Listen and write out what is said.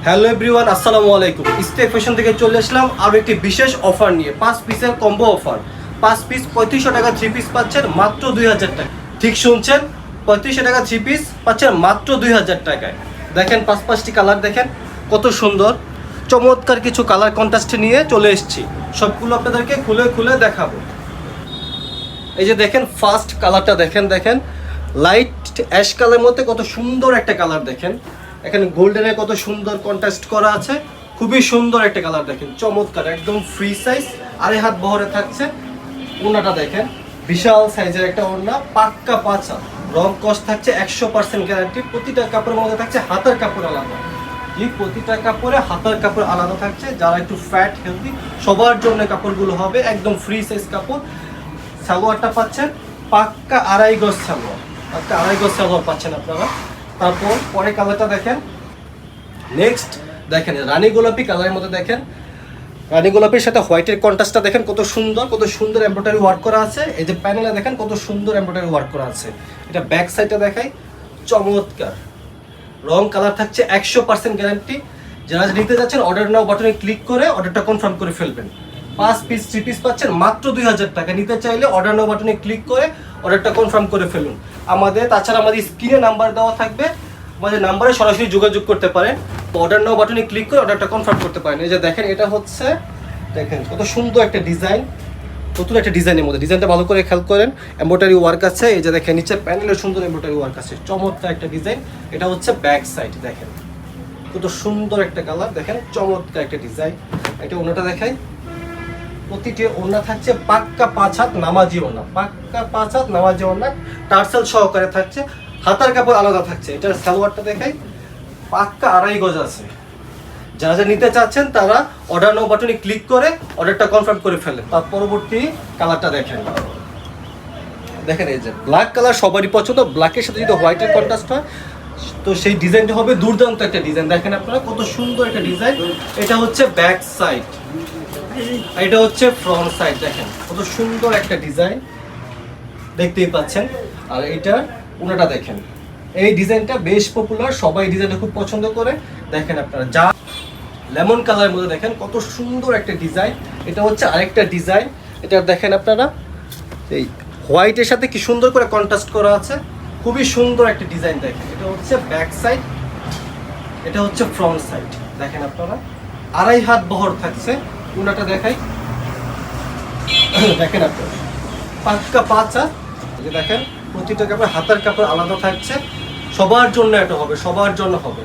Hello everyone, আসসালামু আলাইকুম। Stake fashion থেকে চলে আসলাম আরও একটি বিশেষ অফার নিয়ে। 5 পিসের কম্বো অফার। 5 পিস 3500 টাকা 3 পিস পাচ্ছেন মাত্র 2000 টাকা। ঠিক শুনছেন, 3500 টাকা 3 পিস পাচ্ছেন মাত্র 2000 টাকায়। দেখেন 5টি কালার দেখেন কত সুন্দর, চমৎকার কিছু কালার কন্ট্রাস্ট নিয়ে চলে এসেছি। সবগুলো আপনাদেরকে খুলে খুলে দেখাবো। এই যে দেখেন ফার্স্ট কালারটা দেখেন লাইট অ্যাশ কালারের মধ্যে কত সুন্দর একটা কালার দেখেন। এখানে গোল্ডেনের কত সুন্দর কন্ট্রাস্ট করা আছে, খুবই সুন্দর একটা কালার দেখেন, চমৎকার একদম ফ্রি সাইজ, আড়াই হাত বহরে থাকছে। ওড়নাটা দেখেন বিশাল সাইজের একটা ওড়না, পাক্কা পাঁচা, রং কস থাকছে 100% গ্যারান্টি। প্রতিটা কাপড়ের মধ্যে থাকছে হাতার কাপড় আলাদা, প্রতিটা কাপড়ে হাতার কাপড় আলাদা থাকছে। যারা একটু ফ্যাট হেলদি সবার জন্য কাপড়গুলো হবে, একদম ফ্রি সাইজ কাপড়। সালোয়ারটা পাচ্ছেন পাক্কা আড়াই গজ সালোয়ার, পাক্কা আড়াই গজ সালোয়ার পাচ্ছেন আপনারা। তারপর পরে কালারটা দেখেন, নেক্সট দেখেন রানী গোলাপি কালারের মধ্যে দেখেন, রানী গোলাপির সাথে হোয়াইটের কন্ট্রাস্টটা দেখেন কত সুন্দর এমব্রয়ডারি ওয়ার্ক করা আছে। এই যে প্যানেলে দেখেন কত সুন্দর এমব্রয়ডারি ওয়ার্ক করা আছে। এটা ব্যাক সাইডটা দেখাই, চমৎকার রং কালার থাকছে 100% গ্যারান্টি। যারা নিতে যাচ্ছেন অর্ডার নাও বাটনে ক্লিক করে অর্ডারটা কনফার্ম করে ফেলবেন। 5 পিস 3 পিস পাচ্ছেন মাত্র 2000 টাকা। নিতে চাইলে অর্ডার নাও বাটনে ক্লিক করে অর্ডারটা কনফার্ম করে ফেলুন। তাছাড়া আমাদের স্ক্রিনে নাম্বার দেওয়া থাকবে, আমাদের নাম্বারে সরাসরি যোগাযোগ করতে পারেন। তো অর্ডার নাও বাটনে ক্লিক করে অর্ডারটা কনফার্ম করতে পারেন। এই যে দেখেন এটা হচ্ছে, দেখেন কত সুন্দর একটা ডিজাইন, নতুন একটা ডিজাইনের মধ্যে। ডিজাইনটা ভালো করে খেয়াল করেন, এমব্রয়ডারি ওয়ার্ক আছে। এই যে দেখেন নিচে প্যানেলের সুন্দর এমব্রয়ডারি ওয়ার্ক আছে, চমৎকার একটা ডিজাইন। এটা হচ্ছে ব্যাক সাইড, দেখেন কত সুন্দর একটা কালার, দেখেন চমৎকার একটা ডিজাইন। এটা ওনাটা দেখাই, প্রতিটি ওড়না থাকছে পাক্কা 5 হাত নামাজি ওড়না, পাক্কা 5 হাত নামাজি ওড়না, টার্সেল সহকারে থাকছে, হাতার কাপড় আলাদা থাকছে। এটার সালোয়ারটা দেখাই, পাক্কা আড়াই গজ আছে। যারা নিতে চাচ্ছেন তারা অর্ডার নাও বাটনে ক্লিক করে অর্ডারটা কনফার্ম করে ফেলেন। তার পরবর্তী কালারটা দেখেন, এই যে ব্ল্যাক কালার সবারই পছন্দ। ব্ল্যাকের সাথে যদি হোয়াইটের কন্ট্রাস্ট হয় তো সেই ডিজাইনটা হবে দুর্দান্ত একটা ডিজাইন। দেখেন আপনারা কত সুন্দর একটা ডিজাইন। এটা হচ্ছে ব্যাক সাইড, এটা হচ্ছে ফ্রন্ট সাইড। দেখেন কত সুন্দর একটা ডিজাইন, দেখতেই পাচ্ছেন। আর এইটার ওনাটা দেখেন, এই ডিজাইনটা বেশ পপুলার, সবাই ডিজাইনটা খুব পছন্দ করে। দেখেন আপনারা যা লেমন কালারের মধ্যে দেখেন কত সুন্দর একটা ডিজাইন। এটা হচ্ছে আরেকটা ডিজাইন। এটা দেখেন আপনারা এই হোয়াইটের সাথে কি সুন্দর করে কন্ট্রাস্ট করা আছে, খুবই সুন্দর একটা ডিজাইন। দেখেন এটা হচ্ছে ব্যাক সাইড, এটা হচ্ছে ফ্রন্ট সাইড। দেখেন আপনারা আড়াই হাত বহর থাকছে। ওনাটা দেখাই, দেখেন আপনারা পাক্কা 5 হাত। এই যে দেখেন প্রতিটা কাপড় হাতার কাপড় আলাদা থাকছে। সবার জন্য এটা হবে, সবার জন্য হবে।